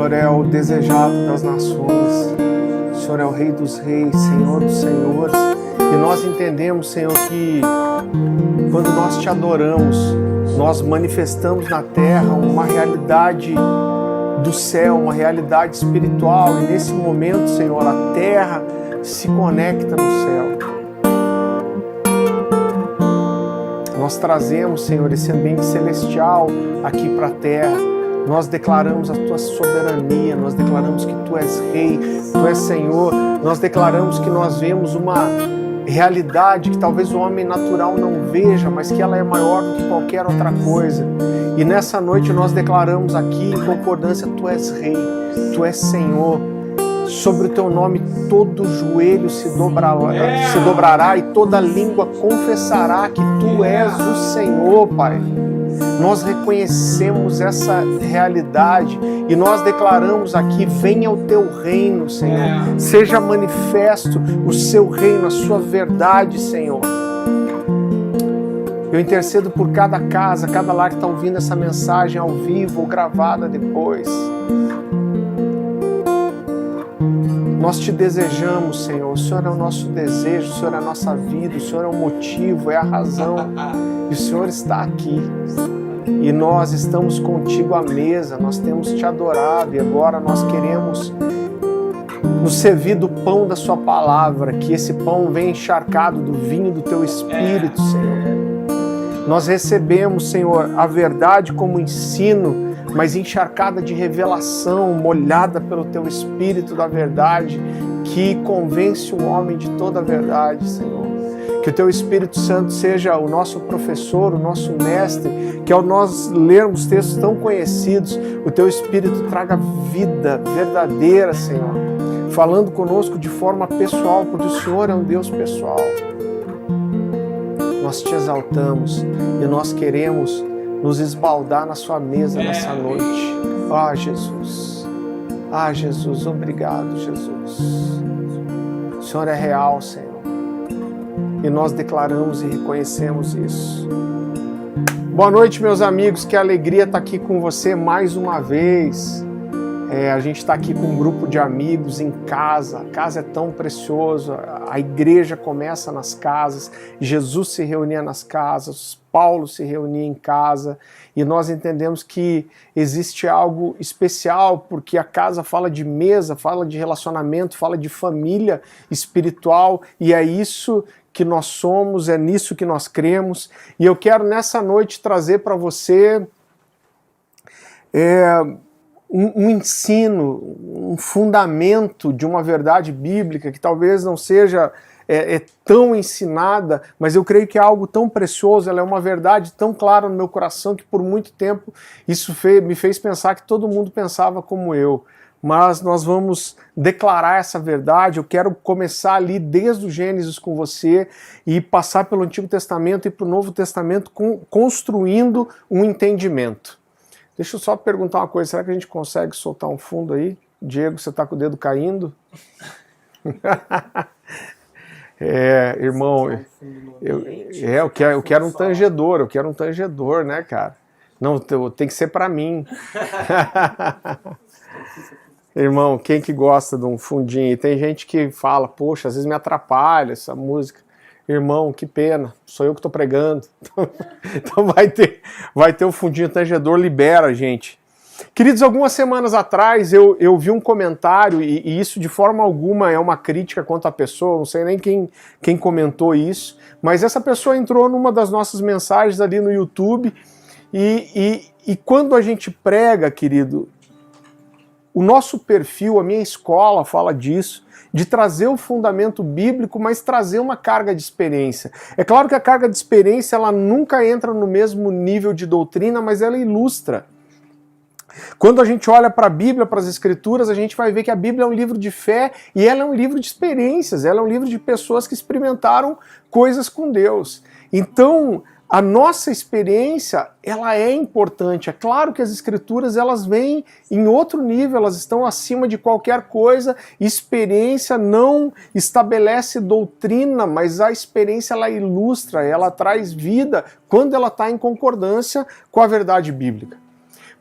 Senhor é o desejado das nações, o Senhor é o Rei dos reis, Senhor dos senhores, e nós entendemos, Senhor, que quando nós te adoramos, nós manifestamos na terra uma realidade do céu, uma realidade espiritual, e nesse momento, Senhor, a terra se conecta no céu. Nós trazemos, Senhor, esse ambiente celestial aqui para a terra. Nós declaramos a tua soberania, nós declaramos que tu és rei, tu és Senhor. Nós declaramos que nós vemos uma realidade que talvez o homem natural não veja, mas que ela é maior do que qualquer outra coisa. E nessa noite nós declaramos aqui em concordância, tu és rei, tu és Senhor. Sobre o teu nome todo joelho se dobrará e toda língua confessará que tu és o Senhor, Pai. Nós reconhecemos essa realidade e nós declaramos aqui, venha o teu reino, Senhor. Seja manifesto o seu reino, a sua verdade, Senhor. Eu intercedo por cada casa, cada lar que está ouvindo essa mensagem ao vivo ou gravada depois. Nós te desejamos, Senhor. O Senhor é o nosso desejo, o Senhor é a nossa vida, o Senhor é o motivo, é a razão. E o Senhor está aqui. E nós estamos contigo à mesa, nós temos te adorado e agora nós queremos nos servir do pão da sua palavra, que esse pão venha encharcado do vinho do teu Espírito, Senhor. Nós recebemos, Senhor, a verdade como ensino, mas encharcada de revelação, molhada pelo teu Espírito da verdade, que convence o homem de toda a verdade, Senhor. Que o teu Espírito Santo seja o nosso professor, o nosso mestre, que ao nós lermos textos tão conhecidos, o teu Espírito traga vida verdadeira, Senhor, falando conosco de forma pessoal, porque o Senhor é um Deus pessoal. Nós te exaltamos e nós queremos nos esbaldar na sua mesa nessa noite. Ah, Jesus. Ah, Jesus, obrigado, Jesus. O Senhor é real, Senhor. E nós declaramos e reconhecemos isso. Boa noite, meus amigos. Que alegria estar aqui com você mais uma vez. A gente está aqui com um grupo de amigos em casa. A casa é tão preciosa. A igreja começa nas casas. Jesus se reunia nas casas. Paulo se reunia em casa. E nós entendemos que existe algo especial, porque a casa fala de mesa, fala de relacionamento, fala de família espiritual. E é isso que nós somos, é nisso que nós cremos. E eu quero nessa noite trazer para você um ensino, um fundamento de uma verdade bíblica que talvez não seja tão ensinada, mas eu creio que é algo tão precioso, ela é uma verdade tão clara no meu coração que por muito tempo isso me fez pensar que todo mundo pensava como eu. Mas nós vamos declarar essa verdade. Eu quero começar ali desde o Gênesis com você e passar pelo Antigo Testamento e para o Novo Testamento construindo um entendimento. Deixa eu só perguntar uma coisa, será que a gente consegue soltar um fundo aí? Diego, você está com o dedo caindo? Irmão, eu quero um tangedor, né, cara? Não, tem que ser para mim. Irmão, quem que gosta de um fundinho? E tem gente que fala, poxa, às vezes me atrapalha essa música. Irmão, que pena, sou eu que estou pregando. Então vai ter o fundinho tangedor, libera, gente. Queridos, algumas semanas atrás eu vi um comentário, e isso de forma alguma é uma crítica contra a pessoa, não sei nem quem comentou isso, mas essa pessoa entrou numa das nossas mensagens ali no YouTube, e quando a gente prega, querido, o nosso perfil, a minha escola fala disso, de trazer o fundamento bíblico, mas trazer uma carga de experiência. É claro que a carga de experiência ela nunca entra no mesmo nível de doutrina, mas ela ilustra. Quando a gente olha para a Bíblia, para as Escrituras, a gente vai ver que a Bíblia é um livro de fé e ela é um livro de experiências, ela é um livro de pessoas que experimentaram coisas com Deus. Então, a nossa experiência, ela é importante. É claro que as Escrituras, elas vêm em outro nível, elas estão acima de qualquer coisa. Experiência não estabelece doutrina, mas a experiência, ela ilustra, ela traz vida quando ela está em concordância com a verdade bíblica.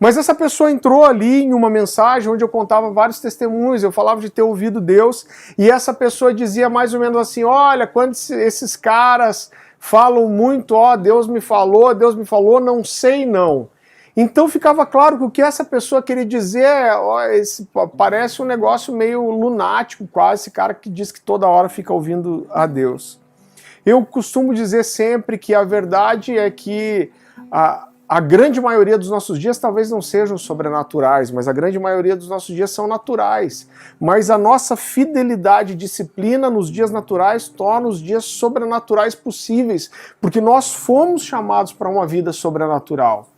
Mas essa pessoa entrou ali em uma mensagem onde eu contava vários testemunhos, eu falava de ter ouvido Deus, e essa pessoa dizia mais ou menos assim, olha, quando esses caras falam muito, ó, Deus me falou, não sei não. Então ficava claro que o que essa pessoa queria dizer é, ó, parece um negócio meio lunático quase, esse cara que diz que toda hora fica ouvindo a Deus. Eu costumo dizer sempre que a verdade é que a grande maioria dos nossos dias talvez não sejam sobrenaturais, mas a grande maioria dos nossos dias são naturais. Mas a nossa fidelidade e disciplina nos dias naturais torna os dias sobrenaturais possíveis, porque nós fomos chamados para uma vida sobrenatural.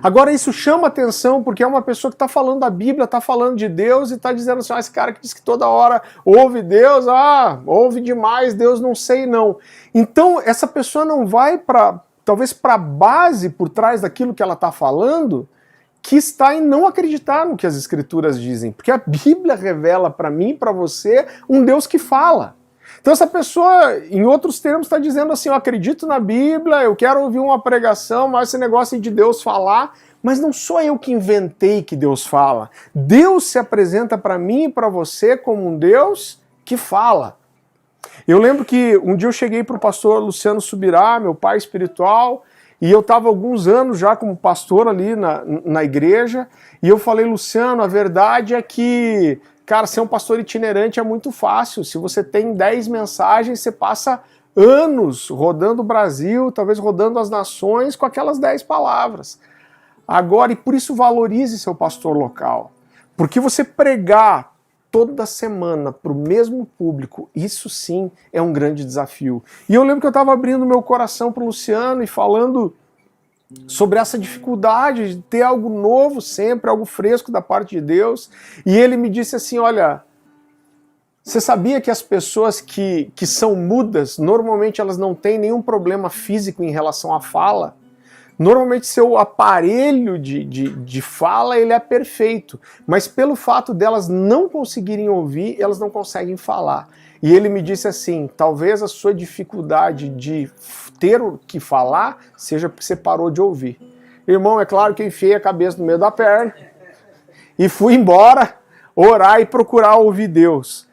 Agora isso chama atenção porque é uma pessoa que está falando da Bíblia, está falando de Deus e está dizendo assim, esse cara que diz que toda hora ouve Deus, ouve demais, Deus não sei não. Então essa pessoa não vai talvez para a base por trás daquilo que ela está falando, que está em não acreditar no que as Escrituras dizem, porque a Bíblia revela para mim e para você um Deus que fala. Então essa pessoa, em outros termos, está dizendo assim, eu acredito na Bíblia, eu quero ouvir uma pregação, mas esse negócio de Deus falar, mas não sou eu que inventei que Deus fala. Deus se apresenta para mim e para você como um Deus que fala. Eu lembro que um dia eu cheguei para o pastor Luciano Subirá, meu pai espiritual, e eu estava alguns anos já como pastor ali na igreja, e eu falei, Luciano, a verdade é que, cara, ser um pastor itinerante é muito fácil. Se você tem 10 mensagens, você passa anos rodando o Brasil, talvez rodando as nações com aquelas 10 palavras. Agora, e por isso valorize seu pastor local. Porque você pregar toda semana para o mesmo público, isso sim é um grande desafio. E eu lembro que eu estava abrindo meu coração para o Luciano e falando sobre essa dificuldade de ter algo novo sempre, algo fresco da parte de Deus, e ele me disse assim, olha, você sabia que as pessoas que são mudas, normalmente elas não têm nenhum problema físico em relação à fala? Normalmente seu aparelho de fala ele é perfeito, mas pelo fato delas não conseguirem ouvir, elas não conseguem falar. E ele me disse assim, talvez a sua dificuldade de ter o que falar seja porque você parou de ouvir. Irmão, é claro que eu enfiei a cabeça no meio da perna e fui embora orar e procurar ouvir Deus.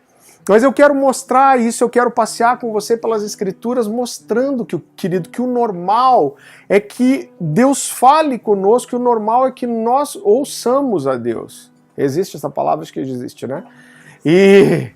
Mas eu quero mostrar isso, eu quero passear com você pelas Escrituras, mostrando, querido, que o normal é que Deus fale conosco, que o normal é que nós ouçamos a Deus. Existe essa palavra? Acho que existe, né? E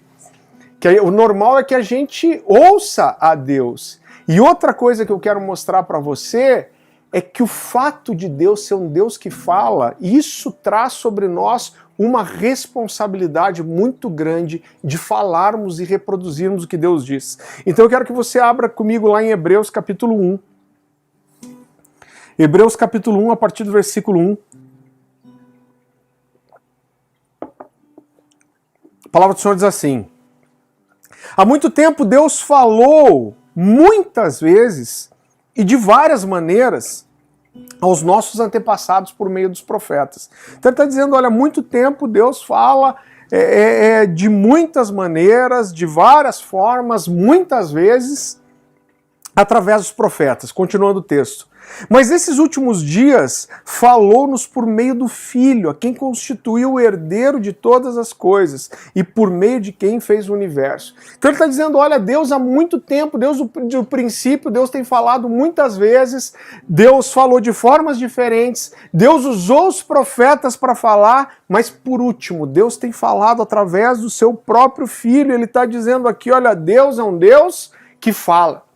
que o normal é que a gente ouça a Deus. E outra coisa que eu quero mostrar para você é que o fato de Deus ser um Deus que fala, isso traz sobre nós uma responsabilidade muito grande de falarmos e reproduzirmos o que Deus diz. Então eu quero que você abra comigo lá em Hebreus capítulo 1. Hebreus capítulo 1, a partir do versículo 1. A palavra do Senhor diz assim: há muito tempo Deus falou muitas vezes e de várias maneiras aos nossos antepassados por meio dos profetas. Então ele está dizendo, olha, há muito tempo Deus fala de muitas maneiras, de várias formas, muitas vezes, através dos profetas. Continuando o texto. Mas nesses últimos dias falou-nos por meio do Filho, a quem constituiu o herdeiro de todas as coisas e por meio de quem fez o universo. Então ele está dizendo, olha, Deus há muito tempo, Deus do princípio, Deus tem falado muitas vezes, Deus falou de formas diferentes, Deus usou os profetas para falar, mas por último, Deus tem falado através do seu próprio Filho. Ele está dizendo aqui, olha, Deus é um Deus que fala.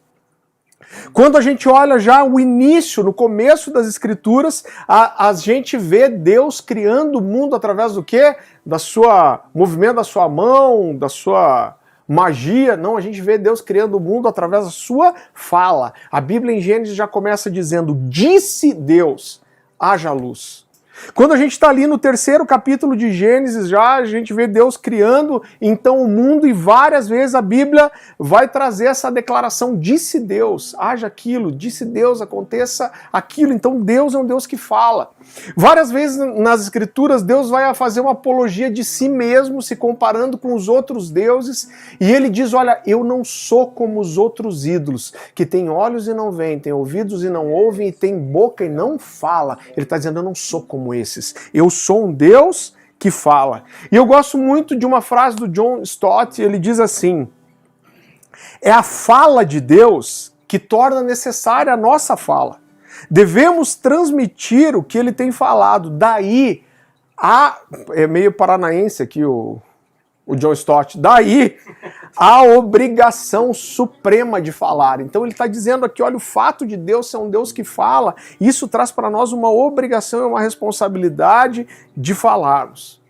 Quando a gente olha já o início, no começo das Escrituras, a gente vê Deus criando o mundo através do quê? Da sua movimento da sua mão, da sua magia. Não, a gente vê Deus criando o mundo através da sua fala. A Bíblia em Gênesis já começa dizendo, disse Deus, haja luz. Quando a gente está ali no 3º capítulo de Gênesis já, a gente vê Deus criando então o mundo e várias vezes a Bíblia vai trazer essa declaração, disse Deus, haja aquilo, disse Deus, aconteça aquilo. Então Deus é um Deus que fala. Várias vezes nas Escrituras Deus vai fazer uma apologia de si mesmo, se comparando com os outros deuses, e ele diz, olha, eu não sou como os outros ídolos, que têm olhos e não veem, têm ouvidos e não ouvem, e têm boca e não fala. Ele está dizendo, eu não sou como esses. Eu sou um Deus que fala. E eu gosto muito de uma frase do John Stott, ele diz assim, é a fala de Deus que torna necessária a nossa fala. Devemos transmitir o que ele tem falado. Daí, é meio paranaense aqui o John Stott, daí a obrigação suprema de falar. Então ele está dizendo aqui, olha, o fato de Deus ser um Deus que fala, isso traz para nós uma obrigação e uma responsabilidade de falarmos.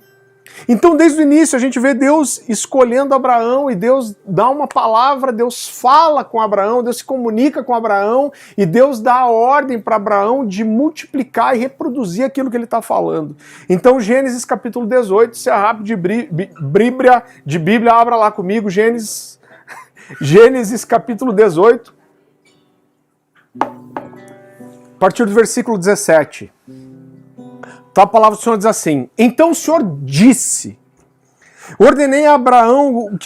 Então desde o início a gente vê Deus escolhendo Abraão e Deus dá uma palavra, Deus fala com Abraão, Deus se comunica com Abraão e Deus dá a ordem para Abraão de multiplicar e reproduzir aquilo que ele está falando. Então Gênesis capítulo 18, se é rápido de Bíblia, abra lá comigo, Gênesis capítulo 18, a partir do versículo 17. Então a palavra do Senhor diz assim, então o Senhor disse, ordenei a Abraão,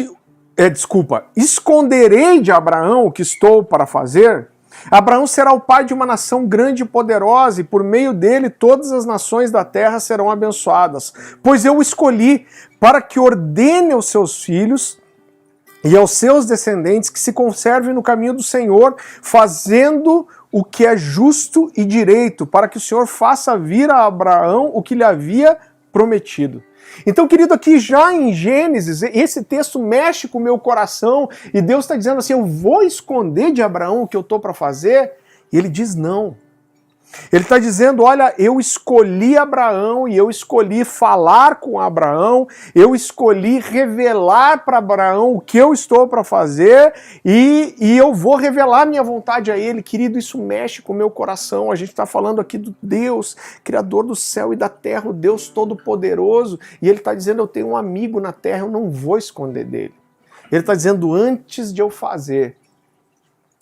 esconderei de Abraão o que estou para fazer? Abraão será o pai de uma nação grande e poderosa, e por meio dele todas as nações da terra serão abençoadas. Pois eu o escolhi para que ordene aos seus filhos e aos seus descendentes que se conservem no caminho do Senhor, fazendo o que é justo e direito, para que o Senhor faça vir a Abraão o que lhe havia prometido. Então, querido, aqui já em Gênesis, esse texto mexe com o meu coração, e Deus está dizendo assim, eu vou esconder de Abraão o que eu estou para fazer? E ele diz não. Ele está dizendo, olha, eu escolhi Abraão e eu escolhi falar com Abraão, eu escolhi revelar para Abraão o que eu estou para fazer e eu vou revelar minha vontade a ele. Querido, isso mexe com o meu coração. A gente está falando aqui do Deus, Criador do céu e da terra, o Deus Todo-Poderoso, e ele está dizendo, eu tenho um amigo na terra, eu não vou esconder dele. Ele está dizendo, antes de eu fazer,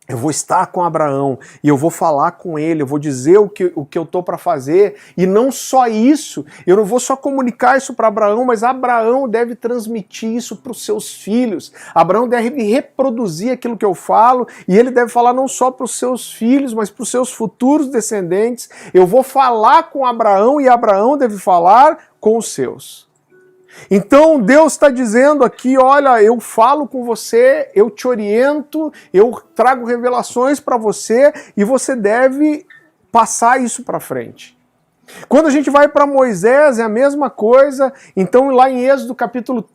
eu vou estar com Abraão e eu vou falar com ele, eu vou dizer o que eu estou para fazer, e não só isso, eu não vou só comunicar isso para Abraão, mas Abraão deve transmitir isso para os seus filhos. Abraão deve reproduzir aquilo que eu falo, e ele deve falar não só para os seus filhos, mas para os seus futuros descendentes. Eu vou falar com Abraão e Abraão deve falar com os seus. Então Deus está dizendo aqui, olha, eu falo com você, eu te oriento, eu trago revelações para você e você deve passar isso para frente. Quando a gente vai para Moisés é a mesma coisa. Então lá em Êxodo capítulo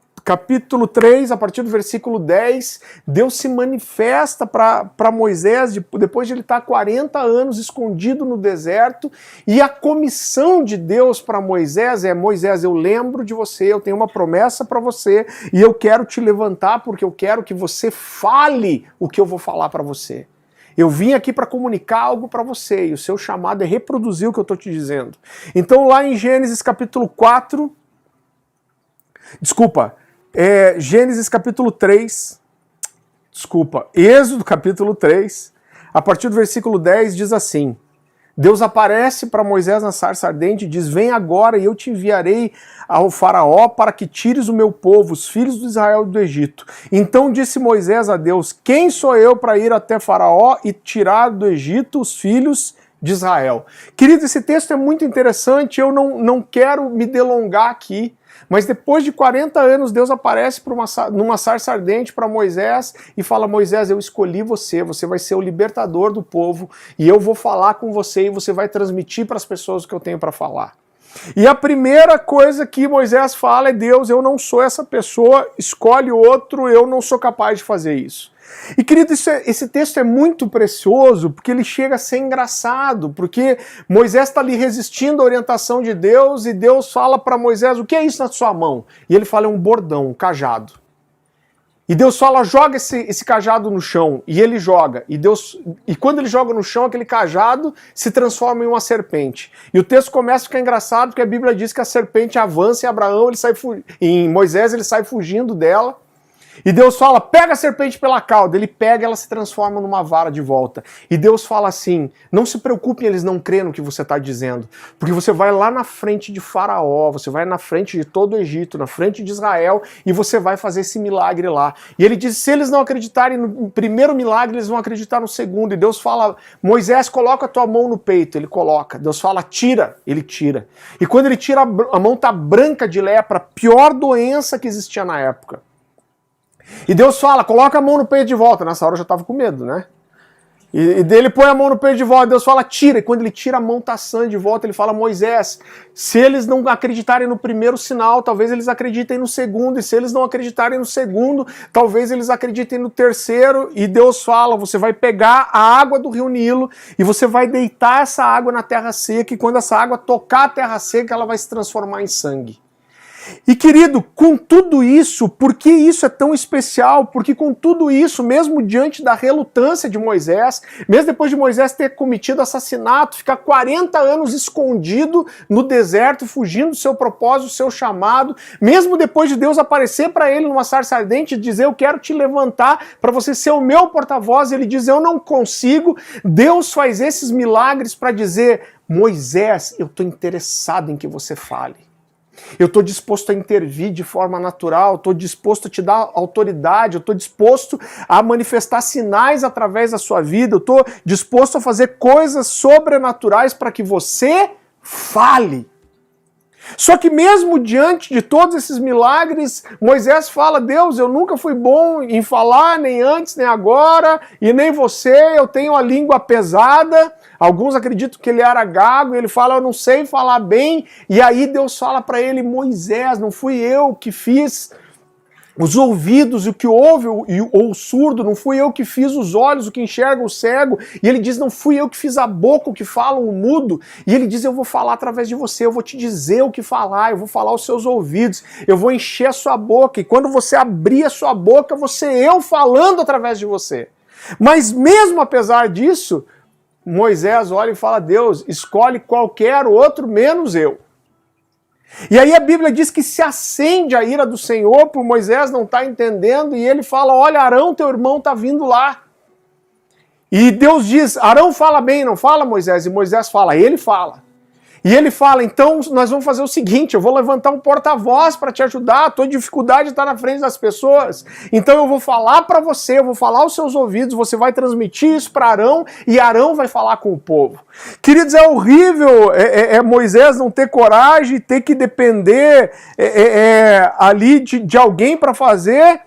3, a partir do versículo 10, Deus se manifesta para Moisés, depois de ele estar 40 anos escondido no deserto, e a comissão de Deus para Moisés é, Moisés, eu lembro de você, eu tenho uma promessa para você, e eu quero te levantar porque eu quero que você fale o que eu vou falar para você. Eu vim aqui para comunicar algo para você, e o seu chamado é reproduzir o que eu estou te dizendo. Então lá em Gênesis capítulo 4, Gênesis capítulo 3, Êxodo capítulo 3, a partir do versículo 10 diz assim, Deus aparece para Moisés na sarça ardente e diz, vem agora e eu te enviarei ao faraó para que tires o meu povo, os filhos de Israel do Egito. Então disse Moisés a Deus, quem sou eu para ir até faraó e tirar do Egito os filhos de Israel? Querido, esse texto é muito interessante, eu não quero me delongar aqui, mas depois de 40 anos, Deus aparece numa sarça ardente para Moisés e fala, Moisés, eu escolhi você, você vai ser o libertador do povo, e eu vou falar com você e você vai transmitir para as pessoas o que eu tenho para falar. E a primeira coisa que Moisés fala é, Deus, eu não sou essa pessoa, escolhe outro, eu não sou capaz de fazer isso. E querido, esse texto é muito precioso, porque ele chega a ser engraçado, porque Moisés está ali resistindo à orientação de Deus, e Deus fala para Moisés, o que é isso na sua mão? E ele fala, é um bordão, um cajado. E Deus fala, joga esse cajado no chão. E ele joga. E quando ele joga no chão, aquele cajado se transforma em uma serpente. E o texto começa a ficar engraçado, porque a Bíblia diz que a serpente avança em Abraão, em Moisés ele sai fugindo dela. E Deus fala, pega a serpente pela cauda. Ele pega, ela se transforma numa vara de volta. E Deus fala assim, não se preocupe em eles não crerem no que você está dizendo. Porque você vai lá na frente de Faraó, você vai na frente de todo o Egito, na frente de Israel, e você vai fazer esse milagre lá. E ele diz, se eles não acreditarem no primeiro milagre, eles vão acreditar no segundo. E Deus fala, Moisés, coloca a tua mão no peito. Ele coloca. Deus fala, tira. Ele tira. E quando ele tira, a mão está branca de lepra, pior doença que existia na época. E Deus fala, coloca a mão no peito de volta. Nessa hora eu já estava com medo, né? E dele põe a mão no peito de volta, Deus fala, tira. E quando ele tira a mão, tá sã de volta, ele fala, Moisés, se eles não acreditarem no primeiro sinal, talvez eles acreditem no segundo. E se eles não acreditarem no segundo, talvez eles acreditem no terceiro. E Deus fala, você vai pegar a água do rio Nilo e você vai deitar essa água na terra seca. E quando essa água tocar a terra seca, ela vai se transformar em sangue. E querido, com tudo isso, por que isso é tão especial? Porque com tudo isso, mesmo diante da relutância de Moisés, mesmo depois de Moisés ter cometido assassinato, ficar 40 anos escondido no deserto, fugindo do seu propósito, do seu chamado, mesmo depois de Deus aparecer para ele numa sarça ardente e dizer, eu quero te levantar para você ser o meu porta-voz, ele diz, eu não consigo. Deus faz esses milagres para dizer, Moisés, eu estou interessado em que você fale. Eu estou disposto a intervir de forma natural, estou disposto a te dar autoridade, eu estou disposto a manifestar sinais através da sua vida, eu estou disposto a fazer coisas sobrenaturais para que você fale. Só que mesmo diante de todos esses milagres, Moisés fala, Deus, eu nunca fui bom em falar, nem antes, nem agora, e nem você, eu tenho a língua pesada. Alguns acreditam que ele era gago, e ele fala, eu não sei falar bem, e aí Deus fala para ele, Moisés, não fui eu que fiz os ouvidos, o que ouve ou o surdo, não fui eu que fiz os olhos, o que enxerga o cego, e ele diz, não fui eu que fiz a boca, o que fala o mudo, e ele diz, eu vou falar através de você, eu vou te dizer o que falar, eu vou falar aos seus ouvidos, eu vou encher a sua boca, e quando você abrir a sua boca, você eu falando através de você. Mas mesmo apesar disso, Moisés olha e fala, Deus, escolhe qualquer outro menos eu. E aí a Bíblia diz que se acende a ira do Senhor por Moisés não estar entendendo, e ele fala, olha, Arão, teu irmão está vindo lá. E Deus diz, Arão fala bem, não fala Moisés? E Moisés fala, ele fala. E ele fala, então nós vamos fazer o seguinte, eu vou levantar um porta-voz para te ajudar, a tua dificuldade está na frente das pessoas, então eu vou falar para você, eu vou falar aos seus ouvidos, você vai transmitir isso para Arão, e Arão vai falar com o povo. Queridos, é horrível Moisés não ter coragem, ter que depender ali de alguém para fazer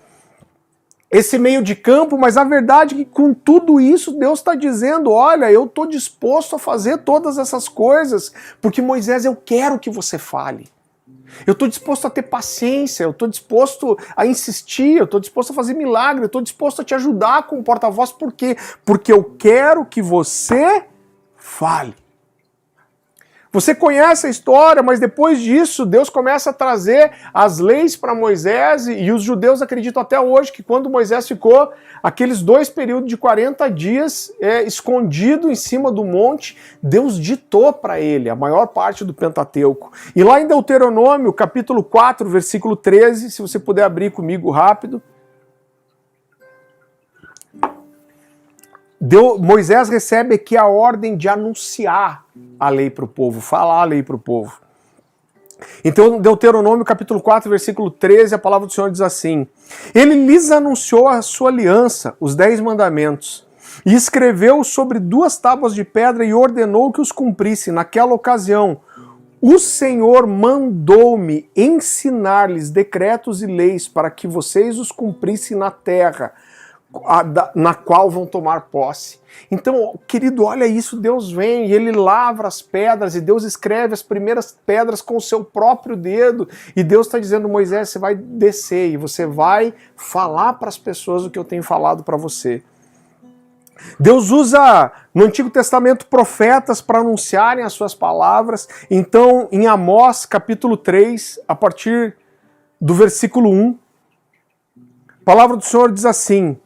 esse meio de campo, mas a verdade é que com tudo isso Deus está dizendo, olha, eu estou disposto a fazer todas essas coisas, porque Moisés, eu quero que você fale. Eu estou disposto a ter paciência, eu estou disposto a insistir, eu estou disposto a fazer milagre, eu estou disposto a te ajudar com o porta-voz, por quê? Porque eu quero que você fale. Você conhece a história, mas depois disso, Deus começa a trazer as leis para Moisés, e os judeus acreditam até hoje que quando Moisés ficou aqueles 2 períodos de 40 dias escondido em cima do monte, Deus ditou para ele a maior parte do Pentateuco. E lá em Deuteronômio, capítulo 4, versículo 13, se você puder abrir comigo rápido, Moisés recebe aqui a ordem de anunciar a lei para o povo, falar a lei para o povo. Então, Deuteronômio capítulo 4, versículo 13, a palavra do Senhor diz assim, ele lhes anunciou a sua aliança, os 10 mandamentos, e escreveu sobre 2 tábuas de pedra e ordenou que os cumprissem. Naquela ocasião, o Senhor mandou-me ensinar-lhes decretos e leis para que vocês os cumprissem na terra, na qual vão tomar posse. Então, querido, olha isso, Deus vem e ele lavra as pedras e Deus escreve as primeiras pedras com o seu próprio dedo e Deus está dizendo, Moisés, você vai descer e você vai falar para as pessoas o que eu tenho falado para você. Deus usa no Antigo Testamento profetas para anunciarem as suas palavras. Então, em Amós capítulo 3, a partir do versículo 1, A palavra do Senhor diz assim: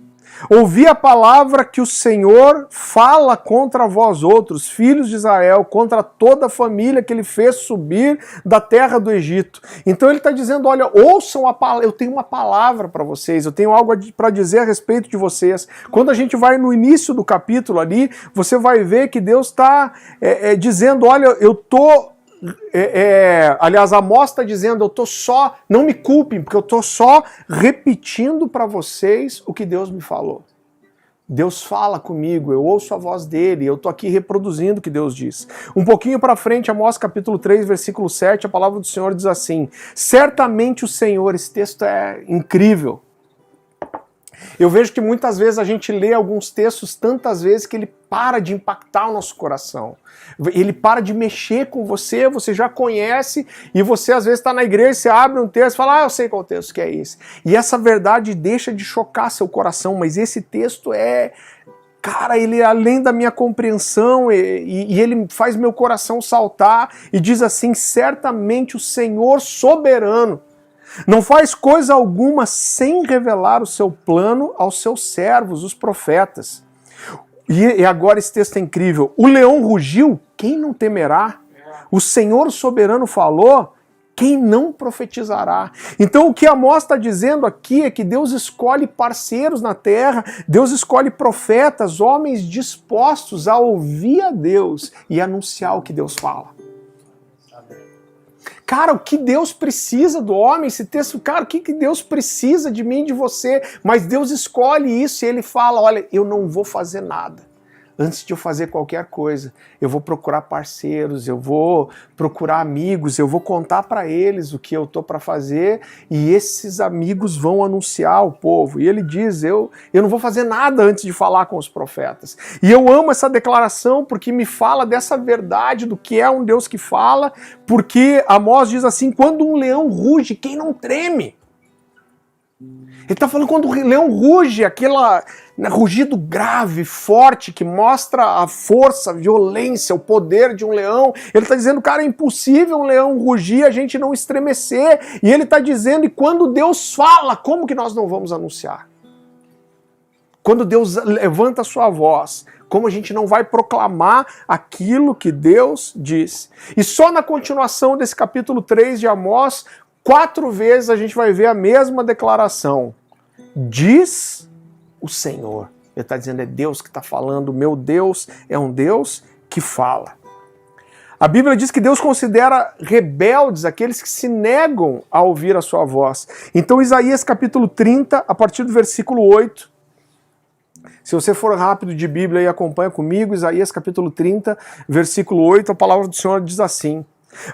ouvi a palavra que o Senhor fala contra vós outros, filhos de Israel, contra toda a família que ele fez subir da terra do Egito. Então ele está dizendo, olha, ouçam a palavra, eu tenho uma palavra para vocês, eu tenho algo para dizer a respeito de vocês. Quando a gente vai no início do capítulo ali, você vai ver que Deus está dizendo, olha, eu estou... aliás, Amós está dizendo, eu estou só, não me culpem, porque eu estou só repetindo para vocês o que Deus me falou. Deus fala comigo, eu ouço a voz dele, eu estou aqui reproduzindo o que Deus diz. Um pouquinho para frente, Amós capítulo 3, versículo 7, a palavra do Senhor diz assim: certamente o Senhor, esse texto é incrível. Eu vejo que muitas vezes a gente lê alguns textos tantas vezes que ele para de impactar o nosso coração. Ele para de mexer com você, você já conhece, e você às vezes está na igreja, você abre um texto e fala, eu sei qual texto que é esse. E essa verdade deixa de chocar seu coração, mas esse texto cara, ele é além da minha compreensão e ele faz meu coração saltar e diz assim, certamente o Senhor soberano não faz coisa alguma sem revelar o seu plano aos seus servos, os profetas. E agora esse texto é incrível. O leão rugiu, quem não temerá? O Senhor soberano falou, quem não profetizará? Então o que Amós está dizendo aqui é que Deus escolhe parceiros na terra, Deus escolhe profetas, homens dispostos a ouvir a Deus e anunciar o que Deus fala. Cara, o que Deus precisa do homem? Esse texto, cara, o que Deus precisa de mim, de você? Mas Deus escolhe isso e ele fala, olha, eu não vou fazer nada. Antes de eu fazer qualquer coisa, eu vou procurar parceiros, eu vou procurar amigos, eu vou contar para eles o que eu tô para fazer e esses amigos vão anunciar ao povo. E ele diz, eu não vou fazer nada antes de falar com os profetas. E eu amo essa declaração porque me fala dessa verdade do que é um Deus que fala, porque Amós diz assim, quando um leão ruge, quem não treme? Ele está falando quando o leão ruge, aquela rugido grave, forte, que mostra a força, a violência, o poder de um leão. Ele está dizendo, cara, é impossível um leão rugir, a gente não estremecer. E ele está dizendo, e quando Deus fala, como que nós não vamos anunciar? Quando Deus levanta a sua voz, como a gente não vai proclamar aquilo que Deus diz? E só na continuação desse capítulo 3 de Amós, 4 vezes a gente vai ver a mesma declaração. Diz o Senhor. Ele está dizendo, é Deus que está falando, meu Deus é um Deus que fala. A Bíblia diz que Deus considera rebeldes aqueles que se negam a ouvir a sua voz. Então Isaías capítulo 30, a partir do versículo 8, se você for rápido de Bíblia e acompanha comigo, Isaías capítulo 30, versículo 8, a palavra do Senhor diz assim: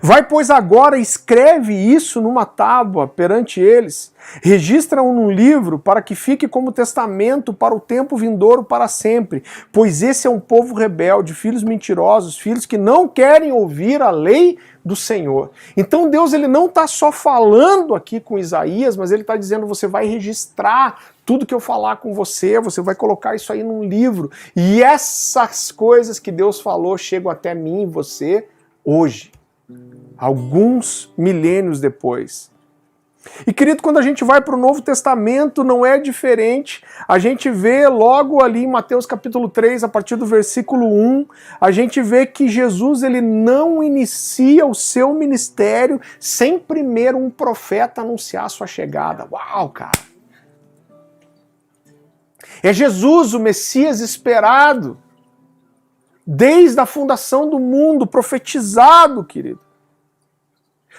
vai, pois, agora escreve isso numa tábua perante eles, registra-o num livro para que fique como testamento para o tempo vindouro para sempre, pois esse é um povo rebelde, filhos mentirosos, filhos que não querem ouvir a lei do Senhor. Então Deus ele não está só falando aqui com Isaías, mas ele está dizendo, você vai registrar tudo que eu falar com você vai colocar isso aí num livro, e essas coisas que Deus falou chegam até mim e você hoje. Alguns milênios depois. E querido, quando a gente vai para o Novo Testamento não é diferente. A gente vê logo ali em Mateus capítulo 3, a partir do versículo 1, a gente vê que Jesus ele não inicia o seu ministério sem primeiro um profeta anunciar a sua chegada. Uau, cara! É Jesus, o Messias esperado, desde a fundação do mundo, profetizado, querido.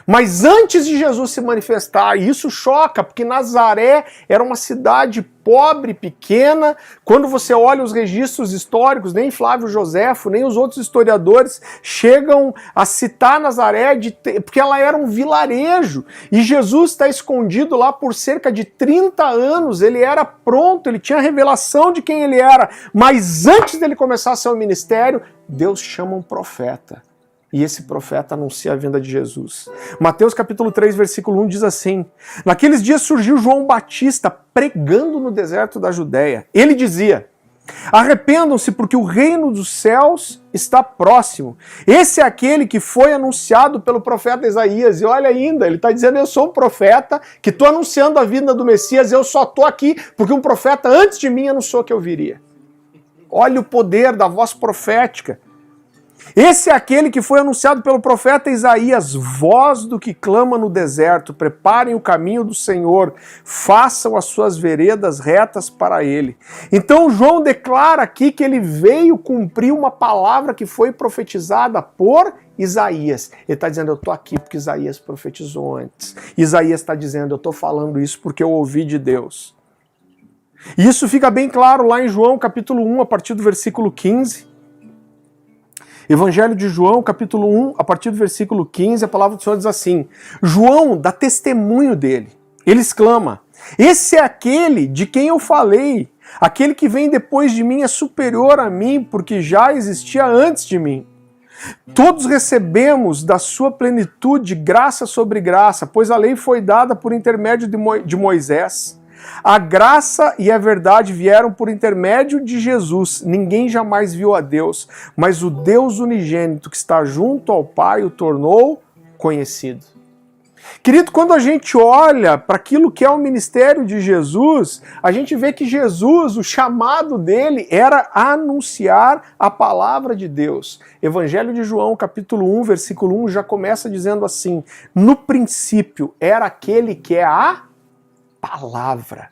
Mas antes de Jesus se manifestar, e isso choca, porque Nazaré era uma cidade pobre, pequena. Quando você olha os registros históricos, nem Flávio Joséfo, nem os outros historiadores chegam a citar Nazaré, porque ela era um vilarejo. E Jesus está escondido lá por cerca de 30 anos, ele era pronto, ele tinha a revelação de quem ele era. Mas antes dele começar seu ministério, Deus chama um profeta. E esse profeta anuncia a vinda de Jesus. Mateus capítulo 3, versículo 1 diz assim: naqueles dias surgiu João Batista pregando no deserto da Judéia. Ele dizia: Arrependam-se, porque o reino dos céus está próximo. Esse é aquele que foi anunciado pelo profeta Isaías. E olha ainda, ele está dizendo, eu sou um profeta que estou anunciando a vinda do Messias, eu só estou aqui porque um profeta antes de mim anunciou que eu viria. Olha o poder da voz profética. Esse é aquele que foi anunciado pelo profeta Isaías, voz do que clama no deserto, preparem o caminho do Senhor, façam as suas veredas retas para ele. Então João declara aqui que ele veio cumprir uma palavra que foi profetizada por Isaías. Ele está dizendo, eu estou aqui porque Isaías profetizou antes. Isaías está dizendo, eu estou falando isso porque eu ouvi de Deus. E isso fica bem claro lá em João capítulo 1, a partir do versículo 15. Evangelho de João, capítulo 1, a partir do versículo 15, a palavra do Senhor diz assim, João dá testemunho dele, ele exclama, esse é aquele de quem eu falei, aquele que vem depois de mim é superior a mim, porque já existia antes de mim. Todos recebemos da sua plenitude graça sobre graça, pois a lei foi dada por intermédio de Moisés. A graça e a verdade vieram por intermédio de Jesus. Ninguém jamais viu a Deus, mas o Deus unigênito que está junto ao Pai o tornou conhecido. Querido, quando a gente olha para aquilo que é o ministério de Jesus, a gente vê que Jesus, o chamado dele era anunciar a palavra de Deus. Evangelho de João, capítulo 1, versículo 1, já começa dizendo assim, no princípio era aquele que é a palavra.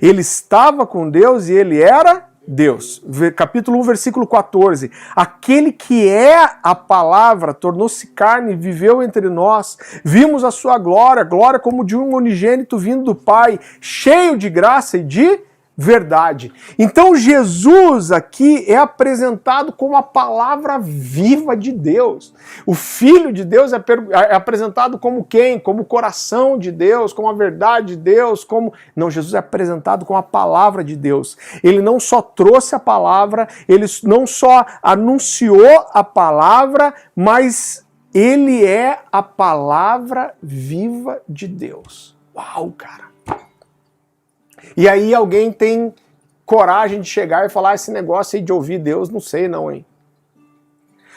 Ele estava com Deus e ele era Deus. Capítulo 1, versículo 14. Aquele que é a palavra tornou-se carne e viveu entre nós. Vimos a sua glória, glória como de um unigênito vindo do Pai, cheio de graça e de verdade. Então Jesus aqui é apresentado como a palavra viva de Deus. O Filho de Deus é apresentado como quem? Como o coração de Deus, como a verdade de Deus, como... Não, Jesus é apresentado como a palavra de Deus. Ele não só trouxe a palavra, ele não só anunciou a palavra, mas ele é a palavra viva de Deus. Uau, cara! E aí alguém tem coragem de chegar e falar esse negócio aí de ouvir Deus, não sei não, hein?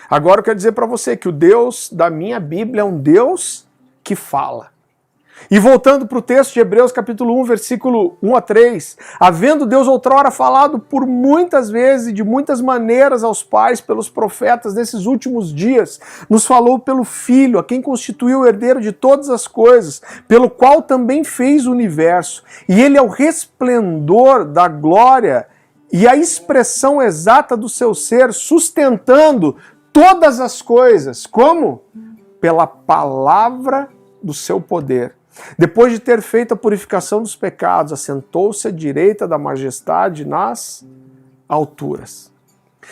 Agora eu quero dizer para você que o Deus da minha Bíblia é um Deus que fala. E voltando para o texto de Hebreus capítulo 1, versículo 1 a 3, havendo Deus outrora falado por muitas vezes e de muitas maneiras aos pais pelos profetas nesses últimos dias, nos falou pelo Filho, a quem constituiu o herdeiro de todas as coisas, pelo qual também fez o universo. E ele é o resplendor da glória e a expressão exata do seu ser, sustentando todas as coisas. Como? Pela palavra do seu poder. Depois de ter feito a purificação dos pecados, assentou-se à direita da majestade nas alturas.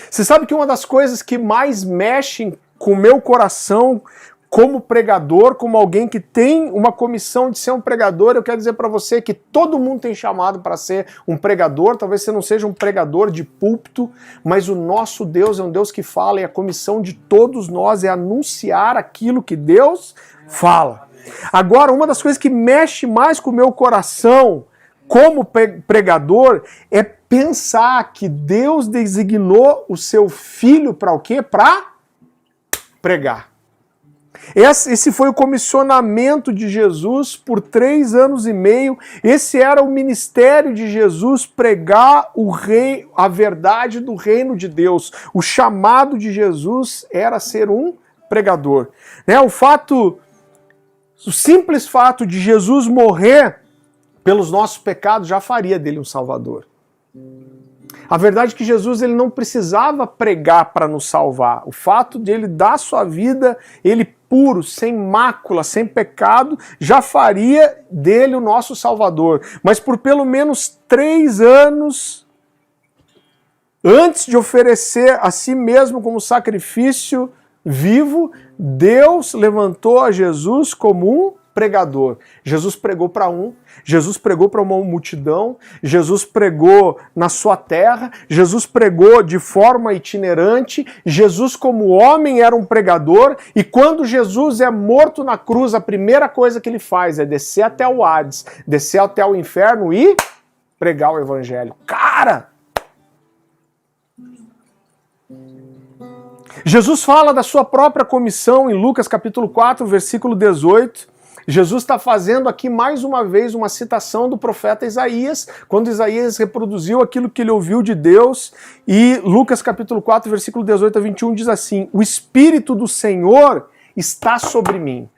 Você sabe que uma das coisas que mais mexem com o meu coração como pregador, como alguém que tem uma comissão de ser um pregador, eu quero dizer para você que todo mundo tem chamado para ser um pregador, talvez você não seja um pregador de púlpito, mas o nosso Deus é um Deus que fala e a comissão de todos nós é anunciar aquilo que Deus fala. Agora, uma das coisas que mexe mais com o meu coração como pregador é pensar que Deus designou o seu filho para o quê? Para pregar. Esse foi o comissionamento de Jesus por 3 anos e meio. Esse era o ministério de Jesus, pregar a verdade do reino de Deus. O chamado de Jesus era ser um pregador. O simples fato de Jesus morrer pelos nossos pecados já faria dele um salvador. A verdade é que Jesus ele não precisava pregar para nos salvar. O fato de ele dar sua vida, ele puro, sem mácula, sem pecado, já faria dele o nosso salvador. Mas por pelo menos 3 anos, antes de oferecer a si mesmo como sacrifício vivo, Deus levantou a Jesus como um pregador. Jesus pregou para Jesus pregou para uma multidão, Jesus pregou na sua terra, Jesus pregou de forma itinerante, Jesus como homem era um pregador, e quando Jesus é morto na cruz, a primeira coisa que ele faz é descer até o Hades, descer até o inferno e pregar o evangelho. Cara, Jesus fala da sua própria comissão em Lucas capítulo 4, versículo 18. Jesus está fazendo aqui mais uma vez uma citação do profeta Isaías, quando Isaías reproduziu aquilo que ele ouviu de Deus, e Lucas capítulo 4, versículo 18 a 21 diz assim: o Espírito do Senhor está sobre mim.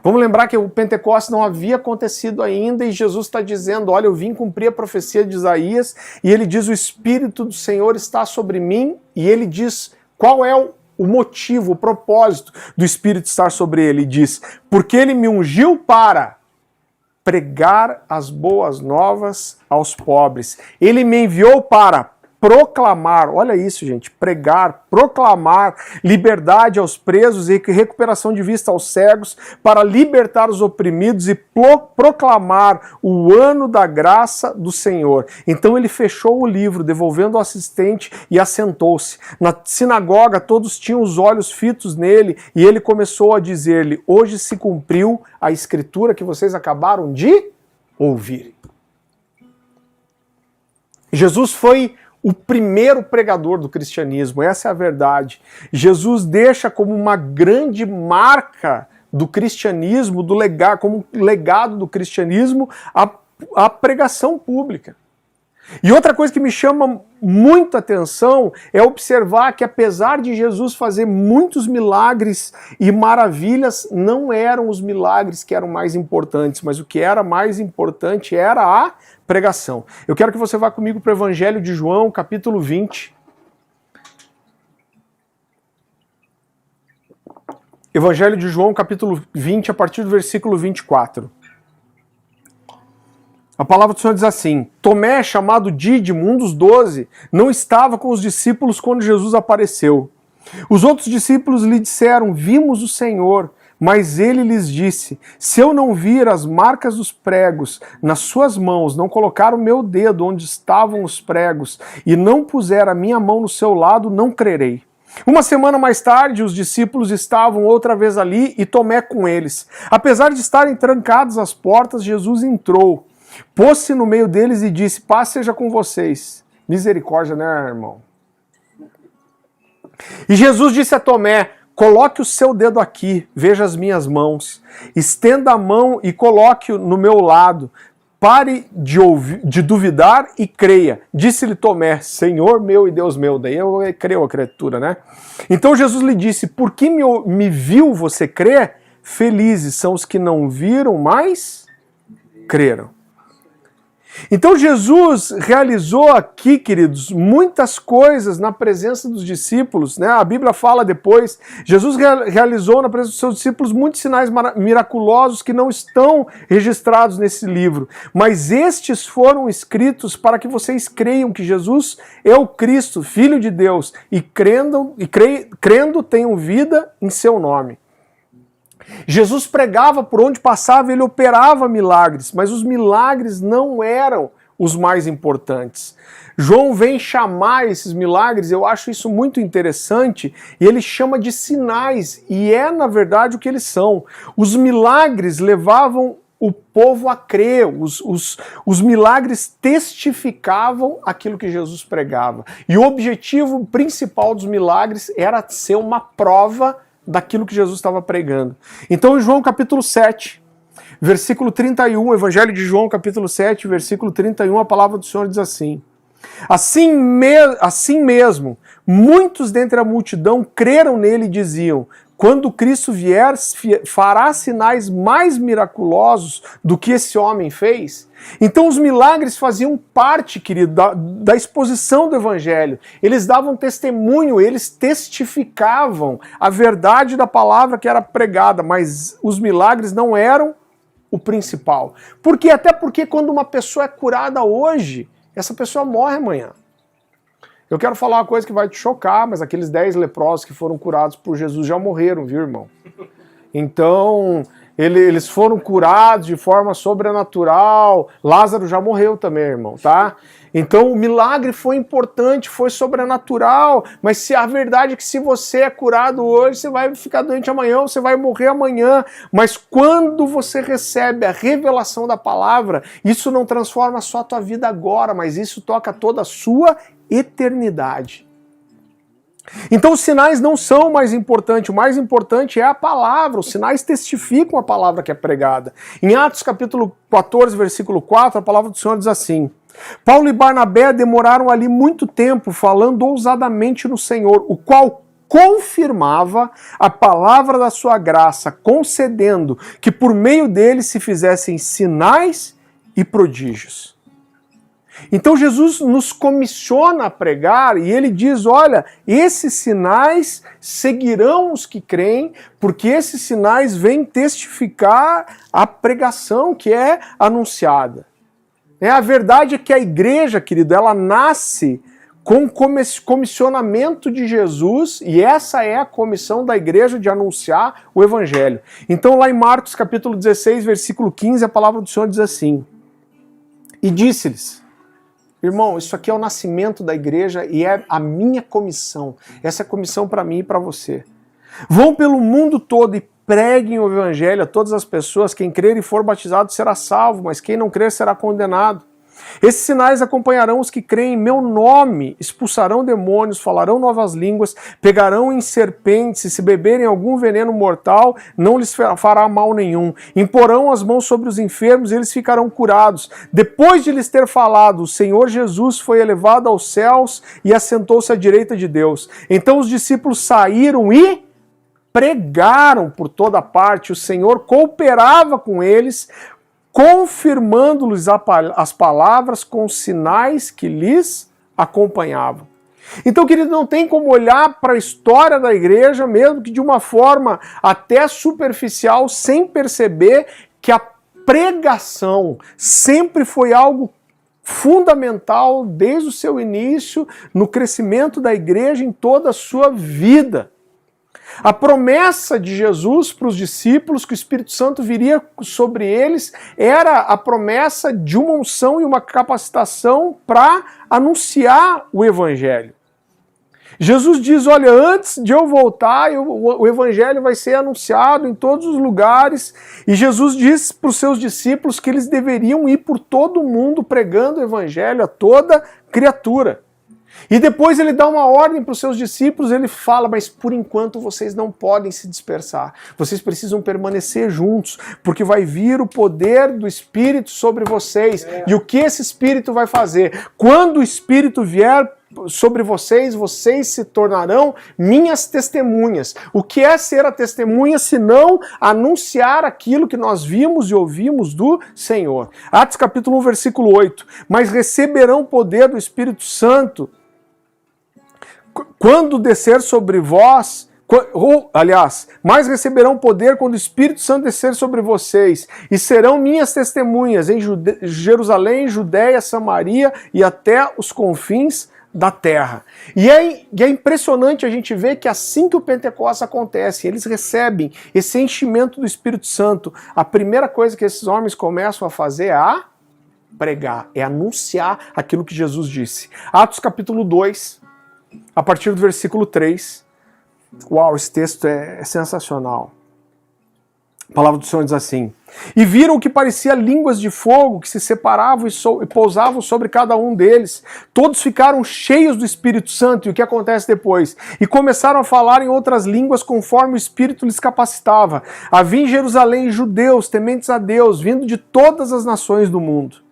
Vamos lembrar que o Pentecostes não havia acontecido ainda e Jesus está dizendo, olha, eu vim cumprir a profecia de Isaías, e ele diz, o Espírito do Senhor está sobre mim, e ele diz qual é o motivo, o propósito do Espírito estar sobre ele. Ele diz, porque ele me ungiu para pregar as boas novas aos pobres. Ele me enviou para proclamar, olha isso, gente, pregar, proclamar liberdade aos presos e recuperação de vista aos cegos, para libertar os oprimidos e proclamar o ano da graça do Senhor. Então ele fechou o livro, devolvendo ao assistente e assentou-se. Na sinagoga todos tinham os olhos fitos nele e ele começou a dizer-lhe, hoje se cumpriu a escritura que vocês acabaram de ouvir. Jesus foi o primeiro pregador do cristianismo, essa é a verdade. Jesus deixa como uma grande marca do cristianismo, como legado do cristianismo, a pregação pública. E outra coisa que me chama muita atenção é observar que apesar de Jesus fazer muitos milagres e maravilhas, não eram os milagres que eram mais importantes, mas o que era mais importante era a pregação. Eu quero que você vá comigo para o Evangelho de João, capítulo 20. Evangelho de João, capítulo 20, a partir do versículo 24. A palavra do Senhor diz assim, Tomé, chamado Dídimo, um dos 12, não estava com os discípulos quando Jesus apareceu. Os outros discípulos lhe disseram, vimos o Senhor, mas ele lhes disse, se eu não vir as marcas dos pregos nas suas mãos, não colocar o meu dedo onde estavam os pregos e não puser a minha mão no seu lado, não crerei. Uma semana mais tarde, os discípulos estavam outra vez ali e Tomé com eles. Apesar de estarem trancadas as portas, Jesus entrou. Pôs-se no meio deles e disse, paz seja com vocês. Misericórdia, né, irmão? E Jesus disse a Tomé, coloque o seu dedo aqui, veja as minhas mãos. Estenda a mão e coloque-o no meu lado. Pare de duvidar e creia. Disse-lhe Tomé, Senhor meu e Deus meu. Daí eu creio a criatura, né? Então Jesus lhe disse, por que me viu você crer? Felizes são os que não viram, mas creram. Então Jesus realizou aqui, queridos, muitas coisas na presença dos discípulos, né? A Bíblia fala depois, Jesus realizou na presença dos seus discípulos muitos sinais miraculosos que não estão registrados nesse livro, mas estes foram escritos para que vocês creiam que Jesus é o Cristo, Filho de Deus, e crendo tenham vida em seu nome. Jesus pregava por onde passava, ele operava milagres, mas os milagres não eram os mais importantes. João vem chamar esses milagres, eu acho isso muito interessante, e ele chama de sinais, e é na verdade o que eles são. Os milagres levavam o povo a crer, os milagres testificavam aquilo que Jesus pregava. E o objetivo principal dos milagres era ser uma prova daquilo que Jesus estava pregando. Então em João capítulo 7, versículo 31, Evangelho de João capítulo 7, versículo 31, a palavra do Senhor diz assim, assim mesmo, muitos dentre a multidão creram nele e diziam, quando Cristo vier, fará sinais mais miraculosos do que esse homem fez? Então os milagres faziam parte, querido, da exposição do Evangelho. Eles davam testemunho, eles testificavam a verdade da palavra que era pregada, mas os milagres não eram o principal. Por quê? Até porque quando uma pessoa é curada hoje, essa pessoa morre amanhã. Eu quero falar uma coisa que vai te chocar, mas aqueles 10 leprosos que foram curados por Jesus já morreram, viu, irmão? Então, eles foram curados de forma sobrenatural. Lázaro já morreu também, irmão, tá? Então, o milagre foi importante, foi sobrenatural, mas se a verdade é que se você é curado hoje, você vai ficar doente amanhã, você vai morrer amanhã. Mas quando você recebe a revelação da palavra, isso não transforma só a tua vida agora, mas isso toca toda a sua eternidade. Então os sinais não são o mais importante é a palavra, os sinais testificam a palavra que é pregada. Em Atos capítulo 14, versículo 4, a palavra do Senhor diz assim: Paulo e Barnabé demoraram ali muito tempo falando ousadamente no Senhor, o qual confirmava a palavra da sua graça, concedendo que por meio deles se fizessem sinais e prodígios. Então Jesus nos comissiona a pregar e ele diz, olha, esses sinais seguirão os que creem, porque esses sinais vêm testificar a pregação que é anunciada. A verdade é que a igreja, querido, ela nasce com o comissionamento de Jesus, e essa é a comissão da igreja de anunciar o evangelho. Então lá em Marcos capítulo 16, versículo 15, a palavra do Senhor diz assim: E disse-lhes, irmão, isso aqui é o nascimento da igreja e é a minha comissão. Essa é a comissão para mim e para você. Vão pelo mundo todo e preguem o evangelho a todas as pessoas. Quem crer e for batizado será salvo, mas quem não crer será condenado. Esses sinais acompanharão os que creem em meu nome, expulsarão demônios, falarão novas línguas, pegarão em serpentes, e se beberem algum veneno mortal, não lhes fará mal nenhum. Imporão as mãos sobre os enfermos e eles ficarão curados. Depois de lhes ter falado, o Senhor Jesus foi elevado aos céus e assentou-se à direita de Deus. Então os discípulos saíram e pregaram por toda parte. O Senhor cooperava com eles, confirmando-lhes as palavras com os sinais que lhes acompanhavam. Então, querido, não tem como olhar para a história da igreja, mesmo que de uma forma até superficial, sem perceber que a pregação sempre foi algo fundamental desde o seu início, no crescimento da igreja em toda a sua vida. A promessa de Jesus para os discípulos que o Espírito Santo viria sobre eles era a promessa de uma unção e uma capacitação para anunciar o Evangelho. Jesus diz, olha, antes de eu voltar, o Evangelho vai ser anunciado em todos os lugares, e Jesus diz para os seus discípulos que eles deveriam ir por todo o mundo pregando o Evangelho a toda criatura. E depois ele dá uma ordem para os seus discípulos, ele fala, mas por enquanto vocês não podem se dispersar, vocês precisam permanecer juntos, porque vai vir o poder do Espírito sobre vocês. E o que esse Espírito vai fazer? Quando o Espírito vier sobre vocês, vocês se tornarão minhas testemunhas. O que é ser a testemunha, senão anunciar aquilo que nós vimos e ouvimos do Senhor? Atos capítulo 1, versículo 8. Mas receberão poder do Espírito Santo quando descer sobre vós, mas receberão poder quando o Espírito Santo descer sobre vocês, e serão minhas testemunhas em Jerusalém, Judéia, Samaria e até os confins da terra. E é impressionante a gente ver que assim que o Pentecostes acontece, eles recebem esse enchimento do Espírito Santo, a primeira coisa que esses homens começam a fazer é a pregar, é anunciar aquilo que Jesus disse. Atos capítulo 2, a partir do versículo 3. Uau, esse texto é sensacional. A palavra do Senhor diz assim: E viram o que parecia línguas de fogo que se separavam e pousavam sobre cada um deles. Todos ficaram cheios do Espírito Santo. E o que acontece depois? E começaram a falar em outras línguas conforme o Espírito lhes capacitava. Havia em Jerusalém judeus tementes a Deus, vindo de todas as nações do mundo.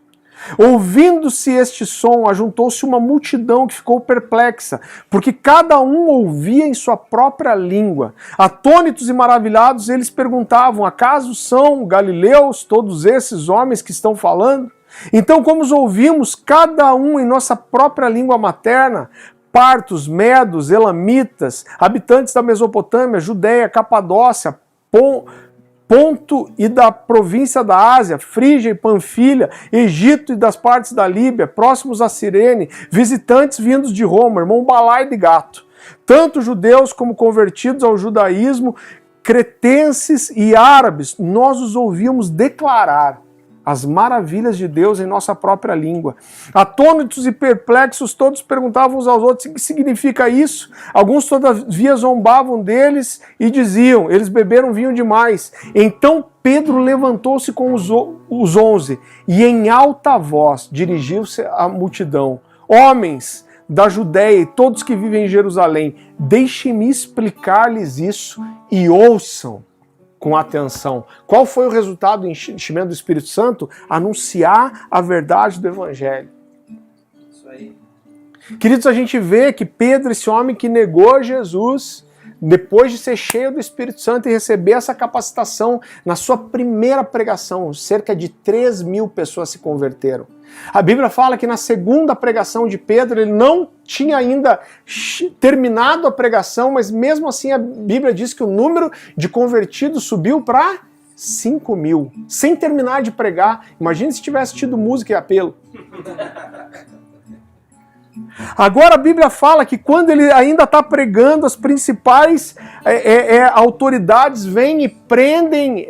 Ouvindo-se este som, ajuntou-se uma multidão que ficou perplexa, porque cada um ouvia em sua própria língua. Atônitos e maravilhados, eles perguntavam, acaso são galileus todos esses homens que estão falando? Então, como os ouvimos, cada um em nossa própria língua materna, partos, medos, elamitas, habitantes da Mesopotâmia, Judéia, Capadócia, Ponto e da província da Ásia, Frígia e Panfilha, Egito e das partes da Líbia, próximos a Cirene, visitantes vindos de Roma, irmão balaio de gato. Tanto judeus como convertidos ao judaísmo, cretenses e árabes, nós os ouvíamos declarar as maravilhas de Deus em nossa própria língua. Atônitos e perplexos, todos perguntavam uns aos outros o que significa isso. Alguns todavia zombavam deles e diziam, eles beberam vinho demais. Então Pedro levantou-se com os 11 e em alta voz dirigiu-se à multidão. Homens, da Judéia e todos que vivem em Jerusalém, deixem-me explicar-lhes isso e ouçam com atenção. Qual foi o resultado do enchimento do Espírito Santo? Anunciar a verdade do Evangelho. Isso aí. Queridos, a gente vê que Pedro, esse homem que negou Jesus, depois de ser cheio do Espírito Santo e receber essa capacitação, na sua primeira pregação, cerca de 3.000 pessoas se converteram. A Bíblia fala que na segunda pregação de Pedro, ele não tinha ainda terminado a pregação, mas mesmo assim a Bíblia diz que o número de convertidos subiu para 5.000, sem terminar de pregar. Imagina se tivesse tido música e apelo. Agora a Bíblia fala que quando ele ainda está pregando, as principais autoridades vêm e prendem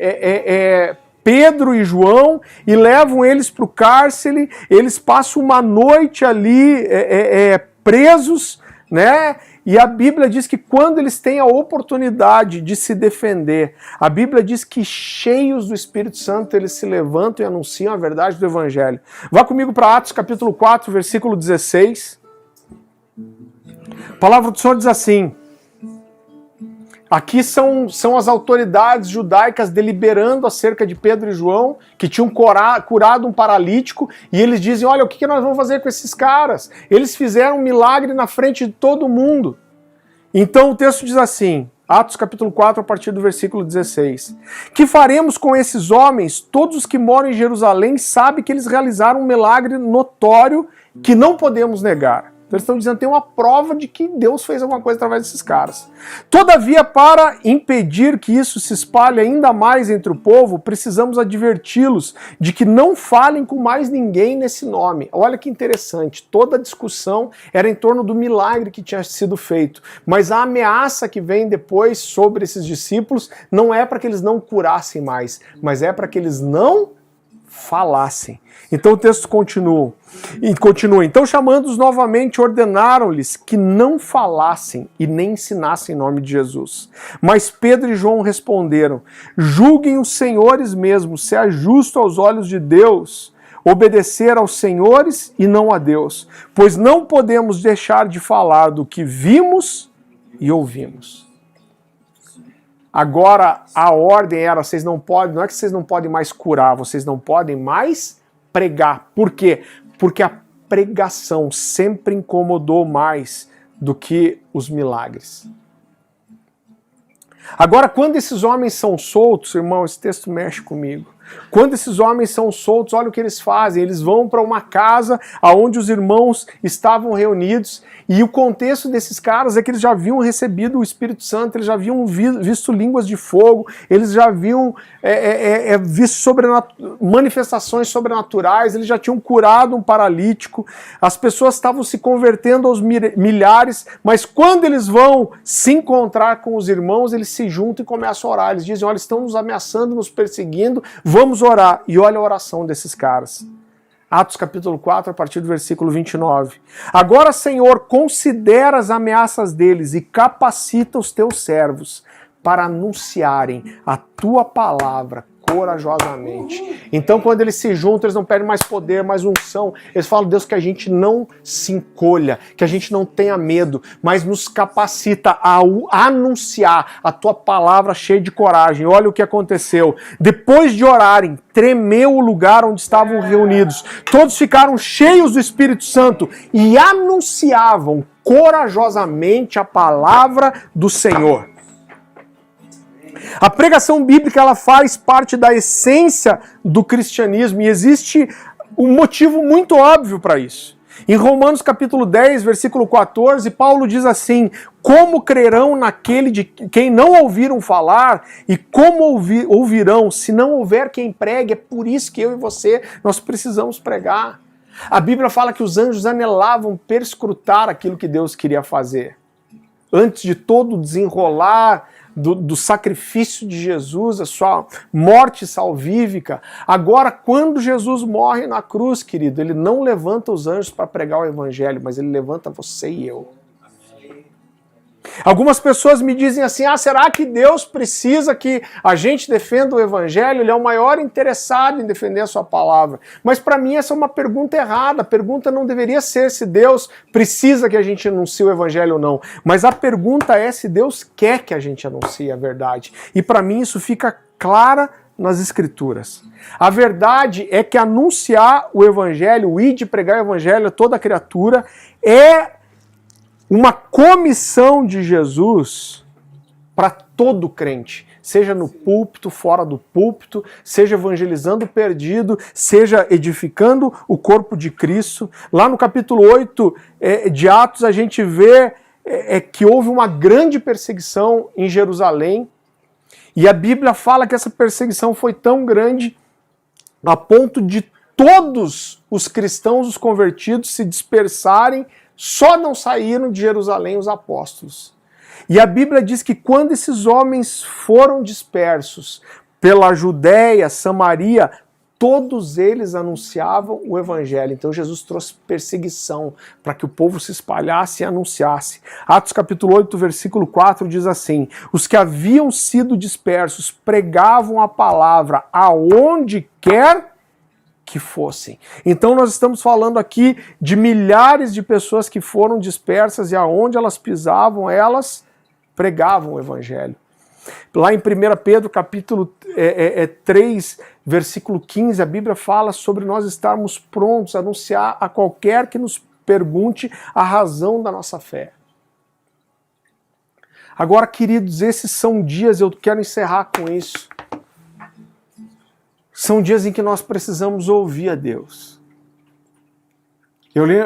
Pedro e João e levam eles para o cárcere. Eles passam uma noite ali presos, né? E a Bíblia diz que quando eles têm a oportunidade de se defender, a Bíblia diz que cheios do Espírito Santo eles se levantam e anunciam a verdade do Evangelho. Vá comigo para Atos capítulo 4, versículo 16. A palavra do Senhor diz assim, aqui são as autoridades judaicas deliberando acerca de Pedro e João, que tinham curado um paralítico, e eles dizem, olha, o que nós vamos fazer com esses caras? Eles fizeram um milagre na frente de todo mundo. Então o texto diz assim, Atos capítulo 4, a partir do versículo 16. Que faremos com esses homens? Todos os que moram em Jerusalém sabem que eles realizaram um milagre notório que não podemos negar. Então eles estão dizendo, tem uma prova de que Deus fez alguma coisa através desses caras. Todavia, para impedir que isso se espalhe ainda mais entre o povo, precisamos adverti-los de que não falem com mais ninguém nesse nome. Olha que interessante, toda a discussão era em torno do milagre que tinha sido feito. Mas a ameaça que vem depois sobre esses discípulos não é para que eles não curassem mais, mas é para que eles não falassem. Então o texto continua. Então, chamando-os novamente, ordenaram-lhes que não falassem e nem ensinassem em nome de Jesus. Mas Pedro e João responderam, julguem os senhores mesmos, se é justo aos olhos de Deus obedecer aos senhores e não a Deus, pois não podemos deixar de falar do que vimos e ouvimos. Agora a ordem era, vocês não podem, não é que vocês não podem mais curar, vocês não podem mais pregar. Por quê? Porque a pregação sempre incomodou mais do que os milagres. Agora, quando esses homens são soltos, irmão, esse texto mexe comigo. Quando esses homens são soltos, olha o que eles fazem. Eles vão para uma casa onde os irmãos estavam reunidos, e o contexto desses caras é que eles já haviam recebido o Espírito Santo, eles já haviam visto línguas de fogo, eles já haviam visto manifestações sobrenaturais, eles já tinham curado um paralítico, as pessoas estavam se convertendo aos milhares, mas quando eles vão se encontrar com os irmãos, eles se juntam e começam a orar. Eles dizem, olha, estão nos ameaçando, nos perseguindo, vamos orar. E olha a oração desses caras. Atos capítulo 4, a partir do versículo 29. Agora, Senhor, considera as ameaças deles e capacita os teus servos para anunciarem a tua palavra corajosamente. Então, quando eles se juntam, eles não pedem mais poder, mais unção. Eles falam, Deus, que a gente não se encolha, que a gente não tenha medo, mas nos capacita a anunciar a tua palavra cheia de coragem. Olha o que aconteceu. Depois de orarem, tremeu o lugar onde estavam reunidos. Todos ficaram cheios do Espírito Santo e anunciavam corajosamente a palavra do Senhor. A pregação bíblica, ela faz parte da essência do cristianismo, e existe um motivo muito óbvio para isso. Em Romanos capítulo 10, versículo 14, Paulo diz assim, como crerão naquele de quem não ouviram falar, e como ouvirão se não houver quem pregue? É por isso que eu e você, nós precisamos pregar. A Bíblia fala que os anjos anelavam perscrutar aquilo que Deus queria fazer. Antes de todo o desenrolar do sacrifício de Jesus, a sua morte salvífica. Agora, quando Jesus morre na cruz, querido, ele não levanta os anjos para pregar o evangelho, mas ele levanta você e eu. Algumas pessoas me dizem assim, será que Deus precisa que a gente defenda o Evangelho? Ele é o maior interessado em defender a sua palavra. Mas para mim essa é uma pergunta errada. A pergunta não deveria ser se Deus precisa que a gente anuncie o Evangelho ou não. Mas a pergunta é se Deus quer que a gente anuncie a verdade. E para mim isso fica clara nas Escrituras. A verdade é que anunciar o Evangelho, o ir de pregar o Evangelho a toda criatura, é uma comissão de Jesus para todo crente, seja no púlpito, fora do púlpito, seja evangelizando o perdido, seja edificando o corpo de Cristo. Lá no capítulo 8 de Atos a gente vê que houve uma grande perseguição em Jerusalém, e a Bíblia fala que essa perseguição foi tão grande a ponto de todos os cristãos, os convertidos, se dispersarem. Só não saíram de Jerusalém os apóstolos. E a Bíblia diz que quando esses homens foram dispersos pela Judéia, Samaria, todos eles anunciavam o Evangelho. Então Jesus trouxe perseguição para que o povo se espalhasse e anunciasse. Atos capítulo 8, versículo 4 diz assim: os que haviam sido dispersos pregavam a palavra aonde quer que fossem. Então nós estamos falando aqui de milhares de pessoas que foram dispersas e aonde elas pisavam, elas pregavam o Evangelho. Lá em 1 Pedro capítulo 3, versículo 15, a Bíblia fala sobre nós estarmos prontos a anunciar a qualquer que nos pergunte a razão da nossa fé. Agora, queridos, esses são dias, eu quero encerrar com isso, são dias em que nós precisamos ouvir a Deus.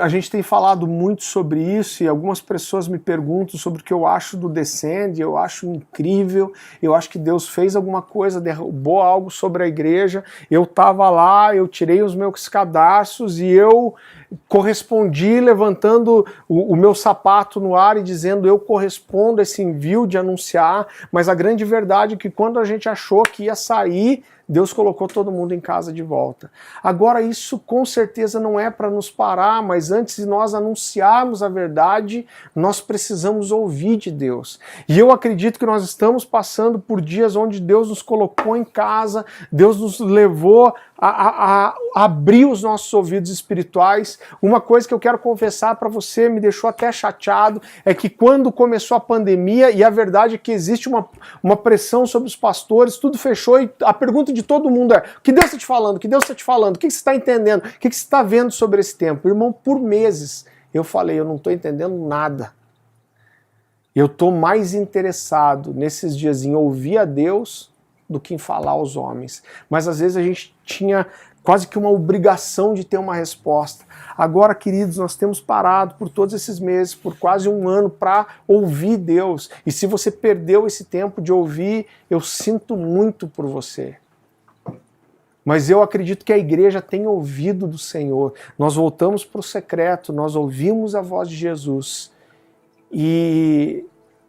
A gente tem falado muito sobre isso e algumas pessoas me perguntam sobre o que eu acho do Descende, eu acho incrível, eu acho que Deus fez alguma coisa, derrubou algo sobre a igreja, eu estava lá, eu tirei os meus cadarços e eu correspondi levantando o meu sapato no ar e dizendo eu correspondo a esse envio de anunciar, mas a grande verdade é que quando a gente achou que ia sair, Deus colocou todo mundo em casa de volta. Agora isso com certeza não é para nos parar, mas antes de nós anunciarmos a verdade, nós precisamos ouvir de Deus. E eu acredito que nós estamos passando por dias onde Deus nos colocou em casa, Deus nos levou a abrir os nossos ouvidos espirituais. Uma coisa que eu quero confessar para você, me deixou até chateado, é que quando começou a pandemia, e a verdade é que existe uma pressão sobre os pastores, tudo fechou e a pergunta de todo mundo é: o que Deus está te falando? O que Deus está te falando? O que você está entendendo? O que você está vendo sobre esse tempo? Irmão, por meses eu falei, eu não estou entendendo nada. Eu estou mais interessado nesses dias em ouvir a Deus do que em falar aos homens. Mas às vezes a gente tinha quase que uma obrigação de ter uma resposta. Agora, queridos, nós temos parado por todos esses meses, por quase um ano, para ouvir Deus. E se você perdeu esse tempo de ouvir, eu sinto muito por você. Mas eu acredito que a igreja tem ouvido do Senhor. Nós voltamos para o secreto, nós ouvimos a voz de Jesus. E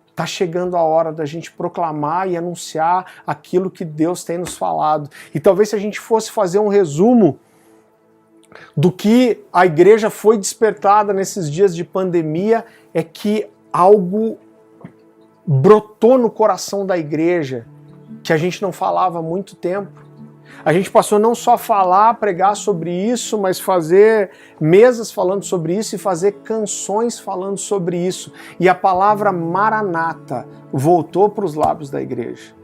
está chegando a hora da gente proclamar e anunciar aquilo que Deus tem nos falado. E talvez se a gente fosse fazer um resumo do que a igreja foi despertada nesses dias de pandemia, é que algo brotou no coração da igreja, que a gente não falava há muito tempo. A gente passou não só a falar, pregar sobre isso, mas fazer mesas falando sobre isso e fazer canções falando sobre isso. E a palavra Maranata voltou para os lábios da igreja.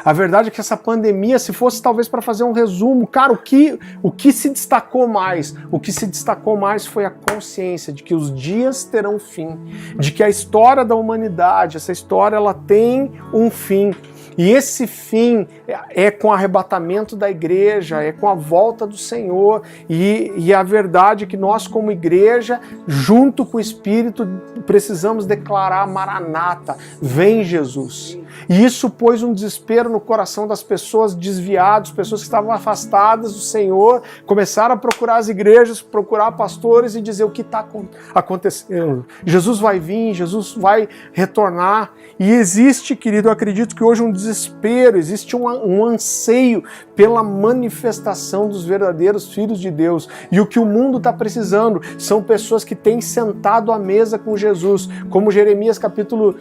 A verdade é que essa pandemia, se fosse talvez para fazer um resumo, cara, o que se destacou mais? O que se destacou mais foi a consciência de que os dias terão fim, de que a história da humanidade, essa história, ela tem um fim. E esse fim é com o arrebatamento da igreja, é com a volta do Senhor. E a verdade é que nós, como igreja, junto com o Espírito, precisamos declarar Maranata, vem Jesus. E isso pôs um desespero no coração das pessoas desviadas, pessoas que estavam afastadas do Senhor, começaram a procurar as igrejas, procurar pastores e dizer o que está acontecendo. Jesus vai vir, Jesus vai retornar. E existe, querido, eu acredito que hoje um desespero, existe um anseio pela manifestação dos verdadeiros filhos de Deus. E o que o mundo está precisando são pessoas que têm sentado à mesa com Jesus, como Jeremias capítulo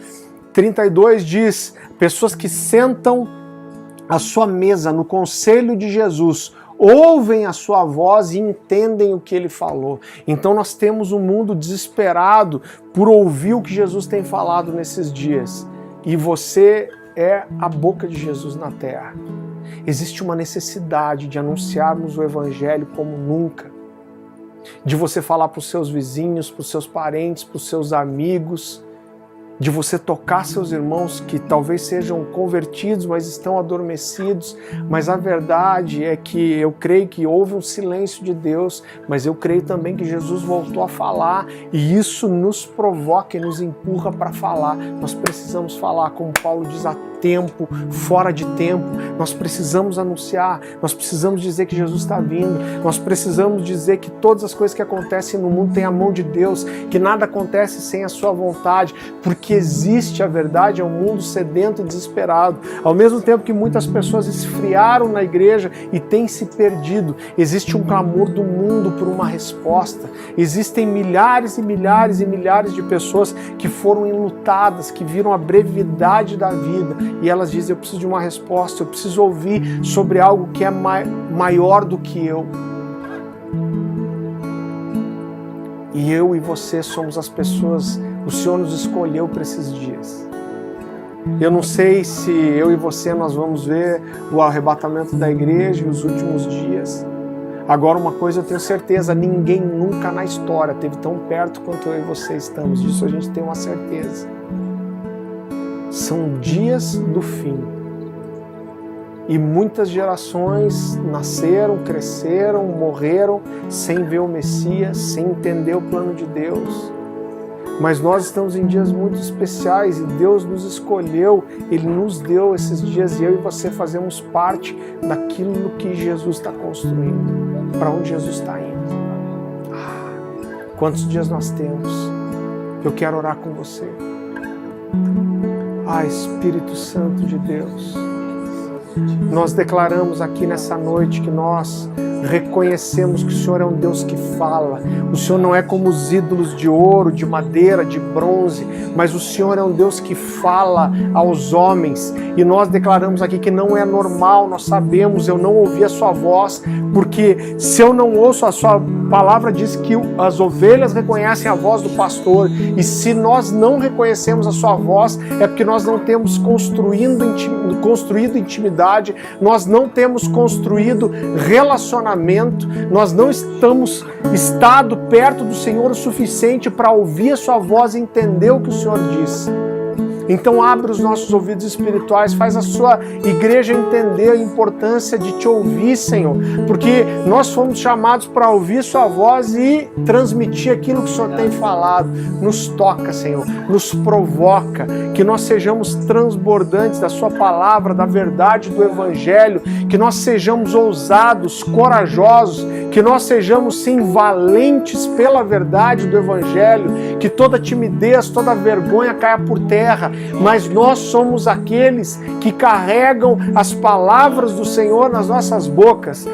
32 diz, pessoas que sentam à sua mesa no conselho de Jesus, ouvem a sua voz e entendem o que ele falou. Então nós temos um mundo desesperado por ouvir o que Jesus tem falado nesses dias. E você é a boca de Jesus na terra. Existe uma necessidade de anunciarmos o Evangelho como nunca. De você falar para os seus vizinhos, para os seus parentes, para os seus amigos, de você tocar seus irmãos que talvez sejam convertidos, mas estão adormecidos. Mas a verdade é que eu creio que houve um silêncio de Deus, mas eu creio também que Jesus voltou a falar, e isso nos provoca e nos empurra para falar. Nós precisamos falar, como Paulo diz, a tempo, fora de tempo. Nós precisamos anunciar, nós precisamos dizer que Jesus está vindo, nós precisamos dizer que todas as coisas que acontecem no mundo têm a mão de Deus, que nada acontece sem a sua vontade, porque existe, a verdade, é um mundo sedento e desesperado. Ao mesmo tempo que muitas pessoas esfriaram na igreja e têm se perdido, existe um clamor do mundo por uma resposta. Existem milhares e milhares e milhares de pessoas que foram enlutadas, que viram a brevidade da vida, e elas dizem, eu preciso de uma resposta, eu preciso ouvir sobre algo que é maior do que eu. E eu e você somos as pessoas, o Senhor nos escolheu para esses dias. Eu não sei se eu e você nós vamos ver o arrebatamento da igreja e os últimos dias. Agora uma coisa eu tenho certeza, ninguém nunca na história esteve tão perto quanto eu e você estamos. Disso a gente tem uma certeza. São dias do fim. E muitas gerações nasceram, cresceram, morreram sem ver o Messias, sem entender o plano de Deus. Mas nós estamos em dias muito especiais e Deus nos escolheu, Ele nos deu esses dias e eu e você fazemos parte daquilo que Jesus está construindo, para onde Jesus está indo. Quantos dias nós temos? Eu quero orar com você. Espírito Santo de Deus, nós declaramos aqui nessa noite que nós reconhecemos que o Senhor é um Deus que fala. O Senhor não é como os ídolos de ouro, de madeira, de bronze, mas o Senhor é um Deus que fala aos homens. E nós declaramos aqui que não é normal, nós sabemos, eu não ouvi a sua voz, porque se eu não ouço a sua palavra, diz que as ovelhas reconhecem a voz do pastor, e se nós não reconhecemos a sua voz, é porque nós não temos construído intimidade, nós não temos construído relacionamento, nós não estamos estado perto do Senhor o suficiente para ouvir a sua voz e entender o que o Senhor diz. Então abre os nossos ouvidos espirituais, faz a sua igreja entender a importância de te ouvir, Senhor, porque nós fomos chamados para ouvir sua voz e transmitir aquilo que o Senhor tem falado. Nos toca, Senhor, nos provoca, que nós sejamos transbordantes da sua palavra, da verdade do Evangelho, que nós sejamos ousados, corajosos, que nós sejamos sim valentes pela verdade do Evangelho, que toda timidez, toda vergonha caia por terra, mas nós somos aqueles que carregam as palavras do Senhor nas nossas bocas.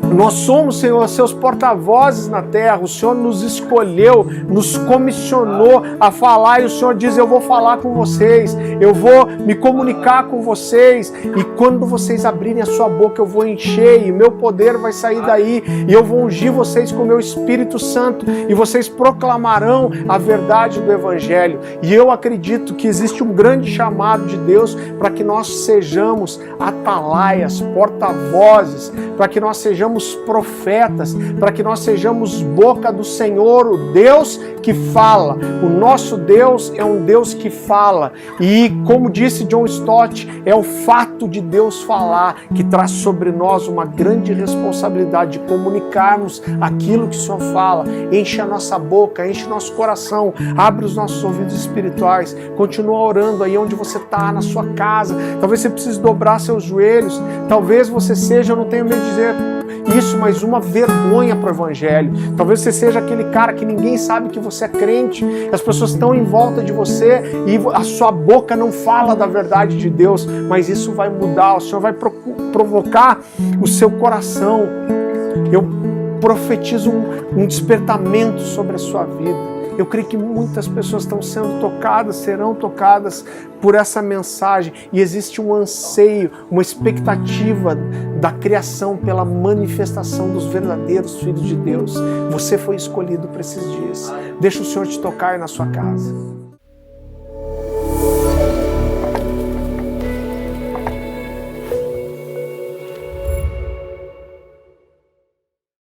Nós somos, Senhor, seus porta-vozes na terra. O Senhor nos escolheu, nos comissionou a falar, e o Senhor diz, eu vou falar com vocês, eu vou me comunicar com vocês, e quando vocês abrirem a sua boca eu vou encher, e meu poder vai sair daí, e eu vou ungir vocês com o meu Espírito Santo, e vocês proclamarão a verdade do Evangelho. E eu acredito que existe um grande chamado de Deus para que nós sejamos atalaias, porta-vozes, para que nós sejamos profetas, para que nós sejamos boca do Senhor, o Deus que que fala. O nosso Deus é um Deus que fala. E, como disse John Stott, é o fato de Deus falar que traz sobre nós uma grande responsabilidade de comunicarmos aquilo que o Senhor fala. Enche a nossa boca, enche nosso coração, abre os nossos ouvidos espirituais. Continua orando aí onde você está, na sua casa. Talvez você precise dobrar seus joelhos. Talvez você seja, eu não tenho medo de dizer isso, mas uma vergonha para o Evangelho. Talvez você seja aquele cara que ninguém sabe que você é crente, as pessoas estão em volta de você e a sua boca não fala da verdade de Deus, mas isso vai mudar, o Senhor vai provocar o seu coração. Eu profetizo um despertamento sobre a sua vida. Eu creio que muitas pessoas estão sendo tocadas, serão tocadas por essa mensagem. E existe um anseio, uma expectativa da criação pela manifestação dos verdadeiros filhos de Deus. Você foi escolhido para esses dias. Deixa o Senhor te tocar aí na sua casa.